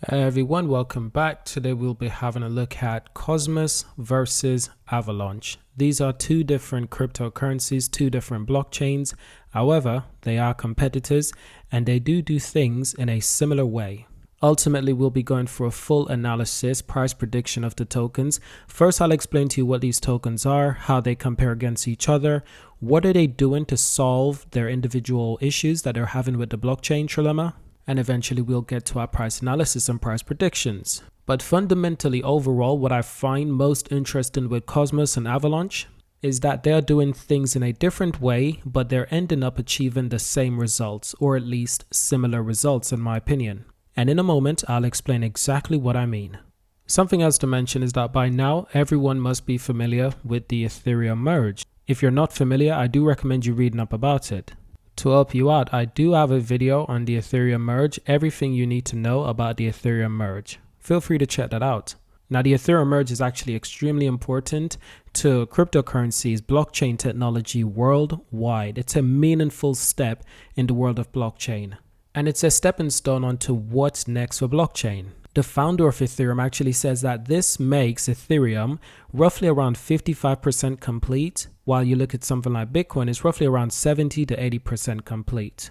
Everyone, welcome back. Today we'll be having a look at Cosmos versus Avalanche. These are two different cryptocurrencies, two different blockchains. However, they are competitors and they do things in a similar way. Ultimately, we'll be going for a full analysis, price prediction of the tokens. First, I'll explain to you what these tokens are, how they compare against each other, what are they doing to solve their individual issues that they're having with the blockchain trilemma, and eventually we'll get to our price analysis and price predictions. But fundamentally, overall, what I find most interesting with Cosmos and Avalanche is that they're doing things in a different way, but they're ending up achieving the same results, or at least similar results in my opinion. And in a moment, I'll explain exactly what I mean. Something else to mention is that by now, everyone must be familiar with the Ethereum merge. If you're not familiar, I do recommend you reading up about it. To help you out, I do have a video on the Ethereum merge, everything you need to know about the Ethereum merge. Feel free to check that out. Now, the Ethereum merge is actually extremely important to cryptocurrencies, blockchain technology worldwide. It's a meaningful step in the world of blockchain. And it's a stepping stone onto what's next for blockchain. The founder of Ethereum actually says that this makes Ethereum roughly around 55% complete, while you look at something like Bitcoin, it's roughly around 70 to 80% complete.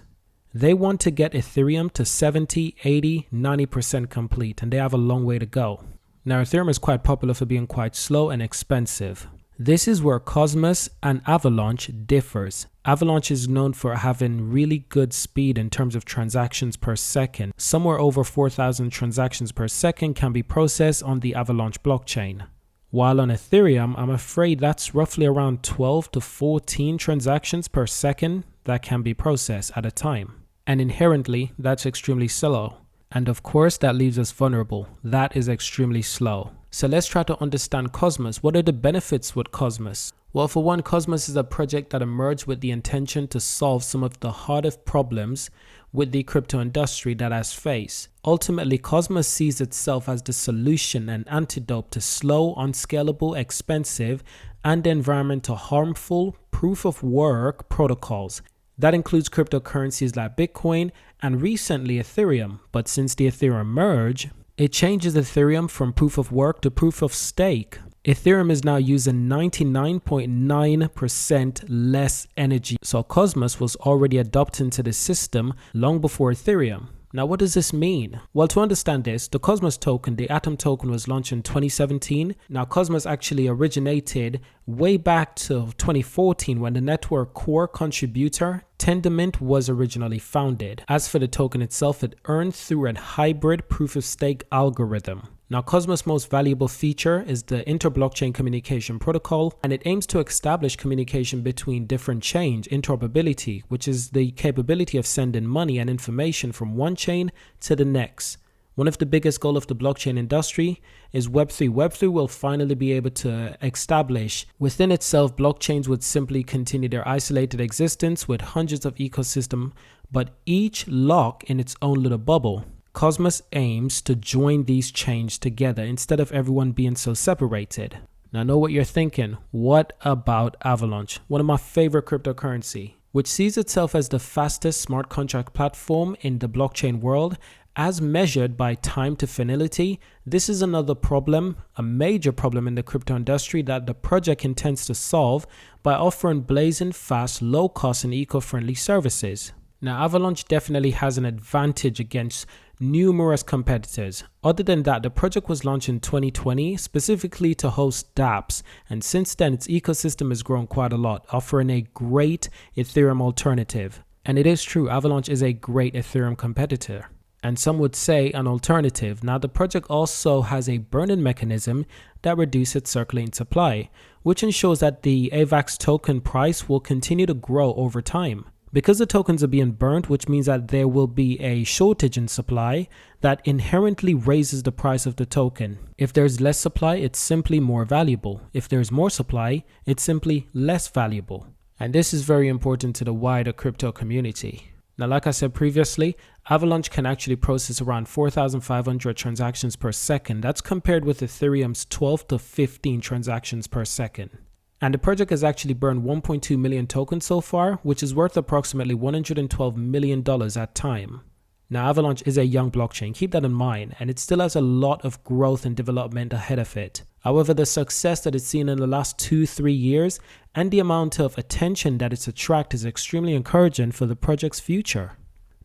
They want to get Ethereum to 70, 80, 90% complete, and they have a long way to go. Now, Ethereum is quite popular for being quite slow and expensive. This is where Cosmos and Avalanche differs. Avalanche is known for having really good speed in terms of transactions per second. Somewhere over 4,000 transactions per second can be processed on the Avalanche blockchain. While on Ethereum, I'm afraid that's roughly around 12 to 14 transactions per second that can be processed at a time. And inherently, that's extremely slow. And of course, that leaves us vulnerable. That is extremely slow. So let's try to understand Cosmos. What are the benefits with Cosmos? Well, for one, Cosmos is a project that emerged with the intention to solve some of the hardest problems with the crypto industry that has faced. Ultimately, Cosmos sees itself as the solution and antidote to slow, unscalable, expensive, and environmental harmful proof-of-work protocols. That includes cryptocurrencies like Bitcoin and recently Ethereum. But since the Ethereum merge, it changes Ethereum from proof of work to proof of stake. Ethereum is now using 99.9% less energy. So Cosmos was already adopted into the system long before Ethereum. Now, what does this mean? Well, to understand this, the Cosmos token, the Atom token, was launched in 2017. Now, Cosmos actually originated way back to 2014 when the network core contributor Tendermint was originally founded. As for the token itself, it earned through a hybrid proof-of-stake algorithm. Now, Cosmos' most valuable feature is the inter-blockchain communication protocol, and it aims to establish communication between different chains, interoperability, which is the capability of sending money and information from one chain to the next. One of the biggest goals of the blockchain industry is Web3. Web3 will finally be able to establish within itself blockchains would simply continue their isolated existence with hundreds of ecosystems, but each locked in its own little bubble. Cosmos aims to join these chains together instead of everyone being so separated. Now, I know what you're thinking. What about Avalanche? One of my favorite cryptocurrency, which sees itself as the fastest smart contract platform in the blockchain world as measured by time to finality. This is another problem, a major problem in the crypto industry that the project intends to solve by offering blazing fast, low cost and eco-friendly services. Now, Avalanche definitely has an advantage against numerous competitors. Other than that, the project was launched in 2020 specifically to host dApps, and since then its ecosystem has grown quite a lot, offering a great Ethereum alternative. And it is true, Avalanche is a great Ethereum competitor, and some would say an alternative. Now, the project also has a burn-in mechanism that reduces its circulating supply, which ensures that the AVAX token price will continue to grow over time. Because the tokens are being burnt, which means that there will be a shortage in supply, that inherently raises the price of the token. If there's less supply, it's simply more valuable. If there's more supply, it's simply less valuable. And this is very important to the wider crypto community. Now, like I said previously, Avalanche can actually process around 4,500 transactions per second. That's compared with Ethereum's 12 to 15 transactions per second. And the project has actually burned 1.2 million tokens so far, which is worth approximately $112 million at time. Now, Avalanche is a young blockchain, keep that in mind, and it still has a lot of growth and development ahead of it. However, the success that it's seen in the last 2-3 years and the amount of attention that it's attracted is extremely encouraging for the project's future.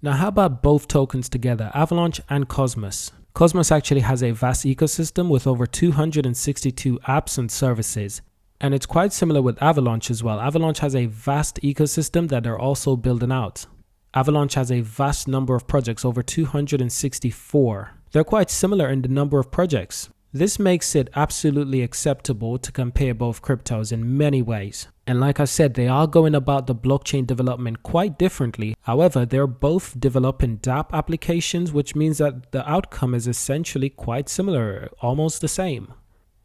Now, how about both tokens together, Avalanche and Cosmos? Cosmos actually has a vast ecosystem with over 262 apps and services. And it's quite similar with Avalanche as well. Avalanche has a vast ecosystem that they're also building out. Avalanche has a vast number of projects, over 264. They're quite similar in the number of projects. This makes it absolutely acceptable to compare both cryptos in many ways. And like I said, they are going about the blockchain development quite differently. However, they're both developing dApp applications, which means that the outcome is essentially quite similar, almost the same.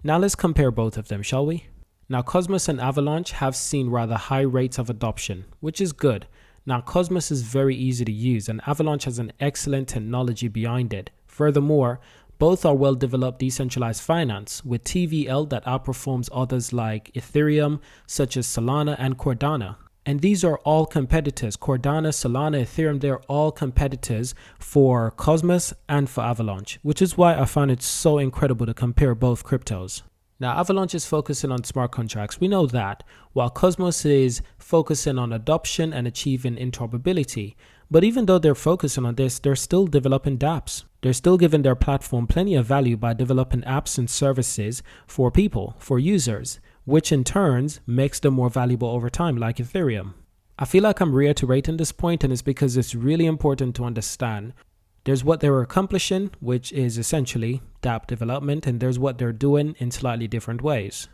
Now let's compare both of them, shall we? Now, Cosmos and Avalanche have seen rather high rates of adoption, which is good. Now, Cosmos is very easy to use and Avalanche has an excellent technology behind it. Furthermore, both are well-developed decentralized finance with TVL that outperforms others like Ethereum, such as Solana and Cardano. And these are all competitors. Cardano, Solana, Ethereum, they're all competitors for Cosmos and for Avalanche, which is why I found it so incredible to compare both cryptos. Now, Avalanche is focusing on smart contracts, we know that, while Cosmos is focusing on adoption and achieving interoperability. But even though they're focusing on this, they're still developing dApps. They're still giving their platform plenty of value by developing apps and services for people, for users, which in turns makes them more valuable over time, like Ethereum. I feel like I'm reiterating this point, and it's because it's really important to understand. There's what they're accomplishing, which is essentially dApp development, and there's what they're doing in slightly different ways.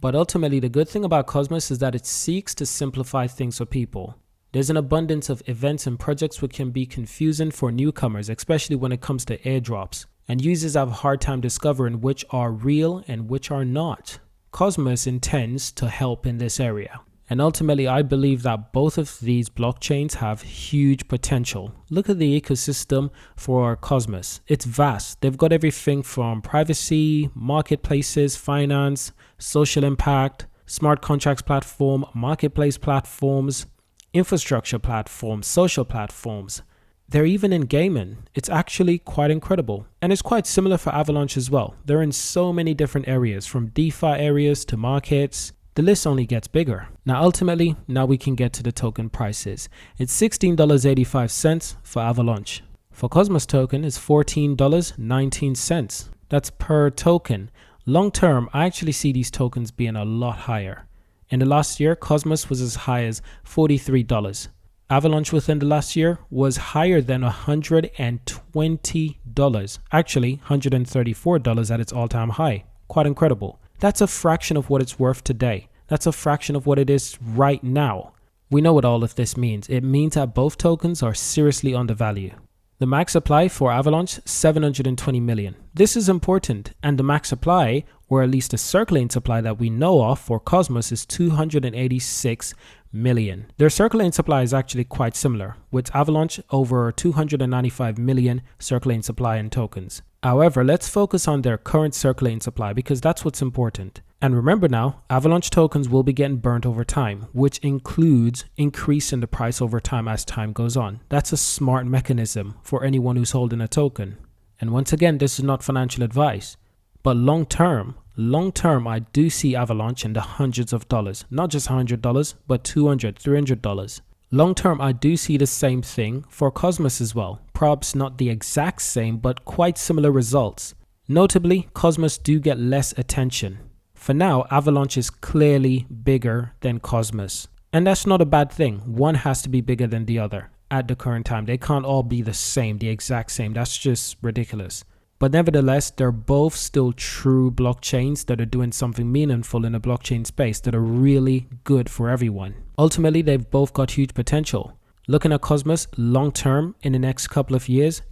But ultimately, the good thing about Cosmos is that it seeks to simplify things for people. There's an abundance of events and projects which can be confusing for newcomers, especially when it comes to airdrops, and users have a hard time discovering which are real and which are not. Cosmos intends to help in this area. And ultimately, I believe that both of these blockchains have huge potential. Look at the ecosystem for Cosmos. It's vast. They've got everything from privacy, marketplaces, finance, social impact, smart contracts platform, marketplace platforms, infrastructure platforms, social platforms. They're even in gaming. It's actually quite incredible. And it's quite similar for Avalanche as well. They're in so many different areas, from DeFi areas to markets. The list only gets bigger. Now, ultimately, we can get to the token prices. It's $16.85 for Avalanche. For Cosmos token, it's $14.19. That's per token. Long term, I actually see these tokens being a lot higher. In the last year, Cosmos was as high as $43. Avalanche within the last year was higher than $120. Actually, $134 at its all-time high. Quite incredible. That's a fraction of what it's worth today. That's a fraction of what it is right now. We know what all of this means. It means that both tokens are seriously undervalued. The max supply for Avalanche, 720 million. This is important, and the max supply, or at least the circulating supply that we know of for Cosmos, is 286 million. Their circulating supply is actually quite similar, with Avalanche over 295 million circulating supply in tokens. However, let's focus on their current circulating supply because that's what's important. And remember now, Avalanche tokens will be getting burnt over time, which includes increasing the price over time as time goes on. That's a smart mechanism for anyone who's holding a token. And once again, this is not financial advice, but long term, I do see Avalanche in the hundreds of dollars, not just $100, but $200, $300. Long term, I do see the same thing for Cosmos as well. Perhaps not the exact same, but quite similar results. Notably, Cosmos do get less attention. For now, Avalanche is clearly bigger than Cosmos. And that's not a bad thing. One has to be bigger than the other at the current time. They can't all be the same, the exact same. That's just ridiculous. But nevertheless, they're both still true blockchains that are doing something meaningful in the blockchain space that are really good for everyone. Ultimately, they've both got huge potential. Looking at Cosmos long term, in the next couple of years,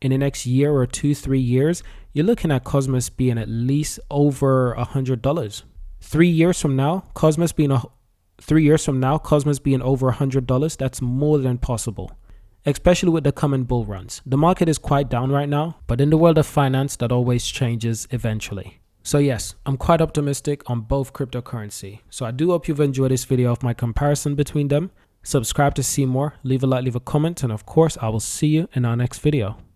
in the next year or 2-3 years, you're looking at Cosmos being at least over $100. 3 years from now, Cosmos being over $100, that's more than possible. Especially with the coming bull runs. The market is quite down right now, but in the world of finance, that always changes eventually. So yes, I'm quite optimistic on both cryptocurrency. So I do hope you've enjoyed this video of my comparison between them. Subscribe to see more, leave a like, leave a comment, and of course, I will see you in our next video.